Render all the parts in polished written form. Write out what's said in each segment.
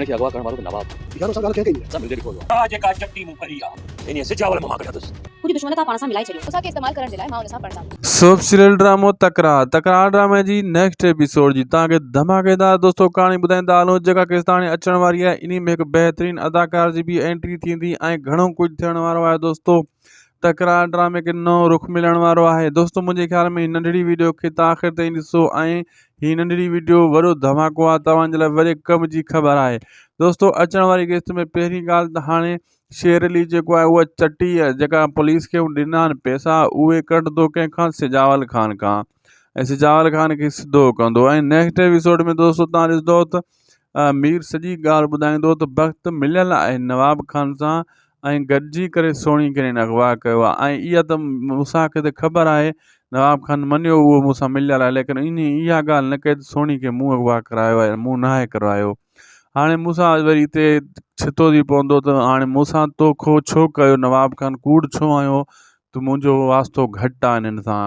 के अगवा करण वारो नवाब यार असां ॻाल्हि कंहिं कई सब मिलदे रिकॉर्ड हुआ आज का चट्टी मूंगफली आ इनी से चावल मां कढा दस कुछ दुश्मन था पाण सां मिलाई छॾियो असांखे इस्तेमाल करण जे लाइ मां उन सां पढ़सां सब सीरियल ड्रामो तकरार ड्रामे जी नेक्स्ट एपिसोड जी तव्हांखे धमाकेदार दोस्तों कहानी ॿुधाईंदा हलूं जेका केसिताणी अचण वारी आहे। इन में हिकु बहितरीन अदाकार जी भी एंट्री थींदी ऐं घणो कुछ थियण वारो आहे दोस्तों। तकरार ड्रामे के नओं रुख मिलण वारो आहे दोस्तों। मुंहिंजे ख्याल में नंढड़ी वीडियो खे तव्हां आख़िर ताईं ॾिसो ऐं ही नंढड़ी वीडियो वॾो धमाको आहे तव्हांजे लाइ वॾे कम जी ख़बर आहे दोस्तों। अचण वारी किस्त में पहिरीं ॻाल्हि त हाणे शेर अली जेको आहे उहा चटी आहे जेका पुलिस खे ॾिना आहिनि पैसा उहे कढंदो कंहिंखां सिजावल ख़ान खां ऐं सिजावल ख़ान खे सिधो कंदो। ऐं नेक्स्ट एपिसोड में दोस्तों तव्हां ॾिसंदो त मीर सॼी ॻाल्हि ॿुधाईंदो त वक़्तु मिलियल आहे नवाब खान सां ऐं गॾिजी करे सोणी किरन अगवा कयो आहे। ऐं इहा त मूंसां खे त ख़बर आहे नवाब खान मञियो उहो मूंसां मिलियल आहे लेकिन इहा ॻाल्हि न कई त सोणी खे मूं अगवा करायो आहे मूं नाहे करायो। हाणे मूंसां वरी हिते छितो थी पवंदो त हाणे मूंसां तोखो छो कयो नवाब खान कूड़ छो आयो त मुंहिंजो वास्तो घटि आहे इन्हनि सां।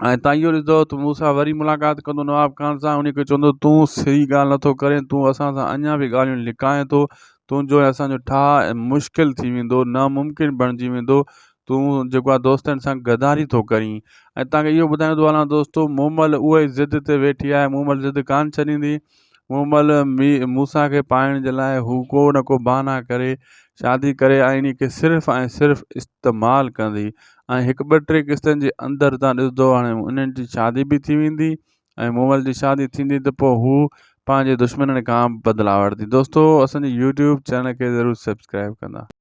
ऐं तव्हां इहो ॾिसंदो त मूंसां वरी मुलाक़ात कंदो नवाब खान सां उनखे चवंदो तूं सही ॻाल्हि नथो करे तूं असां सां अञा बि ॻाल्हियूं लिकाए थो तुंहिंजो ऐं असांजो ठाह मुश्किल थी वेंदो नामुमकिन बणिजी वेंदो तूं जेको आहे दोस्तनि सां गदारी थो करीं। ऐं तव्हांखे इहो ॿुधाईंदो हलां दोस्तों मूमल उहा ई ज़िद ते वेठी आहे मूमल ज़िद कान छॾींदी। मूमल मूंसां खे पाइण जे लाइ हू को न को बहाना करे शादी करे ऐं इन खे सिर्फ़ु ऐं सिर्फ़ु इस्तेमालु कंदी ऐं हिकु ॿ टे किस्तनि जे अंदरि तव्हां ॾिसंदो हाणे उन्हनि जी शादी बि थी वेंदी ऐं मूमल जी शादी थींदी त पोइ हू पंहिंजे दुश्मननि खां बदिला वठंदी। दोस्तों असांजे यूट्यूब चैनल खे ज़रूरु सब्सक्राइब कंदा।